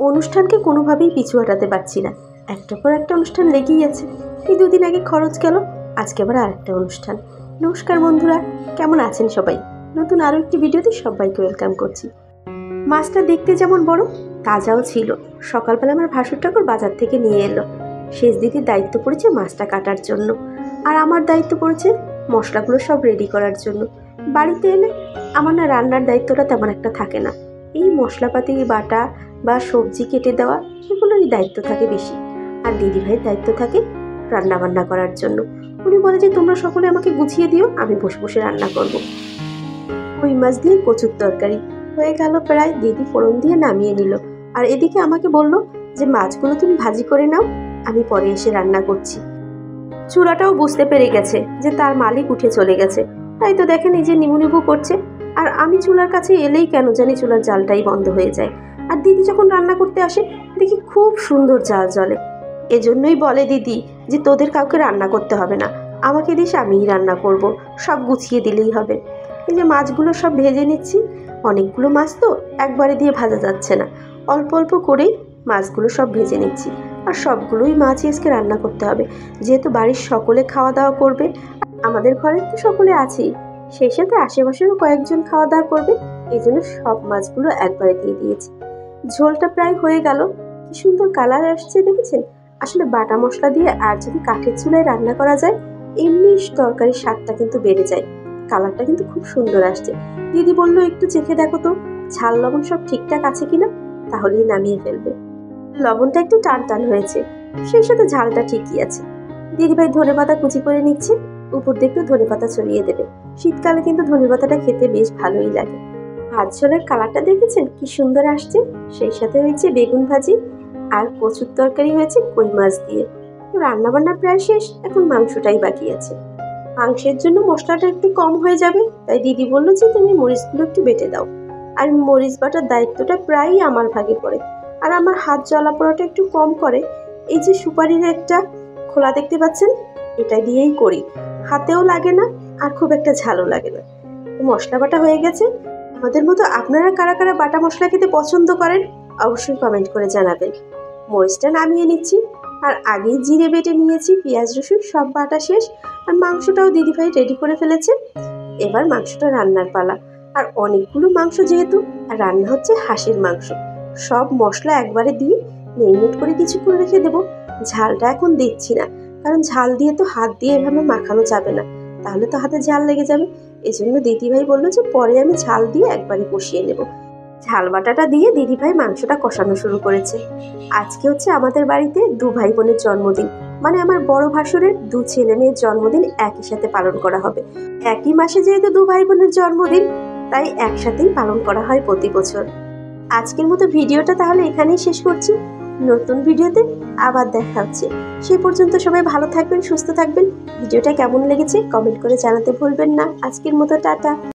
অনুষ্ঠানকে কোনোভাবেই পিছু হটাতে পারছি না। একটার পর একটা অনুষ্ঠান লেগেই আছে। এই দুদিন আগে খরচ গেল, আজকে আবার আরেকটা অনুষ্ঠান। নমস্কার বন্ধুরা, কেমন আছেন সবাই? নতুন আরও একটি ভিডিওতে সবাইকে ওয়েলকাম করছি। মাছটা দেখতে যেমন বড়, তাজাও ছিল। সকালবেলা আমার ভাসুর ঠাকুর বাজার থেকে নিয়ে এলো। শেষ দিদির দায়িত্ব পড়েছে মাছটা কাটার জন্য, আর আমার দায়িত্ব পড়েছে মশলাগুলো সব রেডি করার জন্য। বাড়িতে এলে আমার না রান্নার দায়িত্বটা তেমন একটা থাকে না। এই মশলাপাতি বাটা বা সবজি কেটে দেওয়া, এগুলোরই দায়িত্ব থাকে বেশি। আর দিদিভাইয়ের দায়িত্ব থাকে রান্না বান্না করার জন্য। উনি বলে যে তোমরা সকলে আমাকে গুছিয়ে দিও, আমি বসে বসে রান্না করব। কই মাছ দিয়ে কচুর তরকারি হয়ে গেল প্রায়। দিদি ফোড়ন দিয়ে নামিয়ে নিল, আর এদিকে আমাকে বলল যে মাছগুলো তুমি ভাজি করে নাও, আমি পরে এসে রান্না করছি। চুলাটাও বুঝতে পেরে গেছে যে তার মালিক উঠে চলে গেছে, তাই তো দেখেন এই যে নিবু করছে। আর আমি চুলার কাছে এলেই কেন জানি চুলার জালটাই বন্ধ হয়ে যায়। আর দিদি যখন রান্না করতে আসে দেখি খুব সুন্দর জাল জ্বলে। এজন্যই বলে দিদি যে তোদের কাউকে রান্না করতে হবে না, আমাকে দিস, আমিই রান্না করব, সব গুছিয়ে দিলেই হবে। এই যে মাছগুলো সব ভেজে নিচ্ছি। অনেকগুলো মাছ তো একবারে দিয়ে ভাজা যাচ্ছে না, অল্প অল্প করেই মাছগুলো সব ভেজে নিচ্ছি। আর সবগুলোই মাছই আজকে রান্না করতে হবে, যেহেতু বাড়ির সকলে খাওয়া দাওয়া করবে। আমাদের ঘরে তো সকলে আছেই, সেই সাথে আশেপাশেরও কয়েকজন খাওয়া দাওয়া করবে, এই জন্য সব মাছগুলো একবারে দিয়ে দিয়েছি। ঝোলটা প্রায় হয়ে গেল। কি সুন্দর কালার আসছে দেখেছেন? আসলে বাটা মশলা দিয়ে আর যদি কাঠের চুলায় রান্না করা যায়, এমনি তরকারির স্বাদটা কিন্তু বেড়ে যায়। কালারটা কিন্তু খুব সুন্দর আসছে। দিদি বললো একটু চেখে দেখো তো ঝাল লবণ সব ঠিকঠাক আছে কিনা, তাহলেই নামিয়ে ফেলবে। লবণটা একটু টান টান হয়েছে, সেই সাথে ঝালটা ঠিকই আছে। দিদিভাই ধনেপাতা কুচি করে নিচ্ছে, উপর দিয়ে একটু ধনেপাতা ছড়িয়ে দেবে। শীতকালে কিন্তু ধনেপাতাটা খেতে বেশ ভালোই লাগে। ভাত ঝোলের কালারটা দেখেছেন কি সুন্দর আসছে? সেই সাথে হয়েছে বেগুন ভাজি, আর কচুর তরকারি হয়েছে কই মাছ দিয়ে। রান্না বান্না প্রায় শেষ, এখন মাংসটাই বাকি আছে। মাংসের জন্য মশলাটা একটু কম হয়ে যাবে, তাই দিদি বললো যে তুমি মরিচগুলো একটু বেটে দাও। আর মরিচ বাটার দায়িত্বটা প্রায়ই আমার ভাগে পড়ে। আর আমার হাত জ্বলা পোড়াটা একটু কম করে। এই যে সুপারির একটা খোলা দেখতে পাচ্ছেন, এটা দিয়েই করি। হাতেও লাগে না, আর খুব একটা ঝালও লাগে না। মশলা বাটা হয়ে গেছে। আমাদের মতো আপনারা কারা কারা বাটা মশলা খেতে পছন্দ করেন অবশ্যই কমেন্ট করে জানাবেন। মরিচটা নামিয়ে নিচ্ছি, আর আগেই জিরে বেটে নিয়েছি, পেঁয়াজ রসুন সব বাটা শেষ। আর মাংসটাও দিদিভাই রেডি করে ফেলেছে। এবার মাংসটা রান্নার পালা। আর অনেকগুলো মাংস যেহেতু, আর রান্না হচ্ছে হাঁসের মাংস, সব মশলা একবারে দিয়ে মেরিনেট করে কিছুক্ষণ রেখে দেবো। ঝালটা এখন দিচ্ছি না, কারণ ঝাল দিয়ে তো হাত দিয়ে এভাবে মাখানো যাবে না, তাহলে তো হাতে ঝাল লেগে যাবে। এই জন্য দিদিভাই বললো যে পরে আমি ঝাল দিয়ে একবারে কষিয়ে নেব। ঝাল বাটাটা দিয়ে দিদিভাই মাংসটা কষানো শুরু করেছে। আজকে হচ্ছে আমাদের বাড়িতে 2 ভাই বোনের জন্মদিন, মানে আমার বড় ভাসুরের 2 ছেলে মেয়ের জন্মদিন একই সাথে পালন করা হবে। একই মাসে যেহেতু 2 ভাই বোনের জন্মদিন, তাই একসাথেই পালন করা হয় প্রতি বছর। আজকের মতো ভিডিওটা তাহলে এখানেই শেষ করছি। নতুন ভিডিওতে আবার দেখা হচ্ছে। সেই পর্যন্ত সবাই ভালো থাকবেন, সুস্থ থাকবেন। ভিডিওটা কেমন লেগেছে কমেন্ট করে জানাতে ভুলবেন না। আজকের মতো টাটা।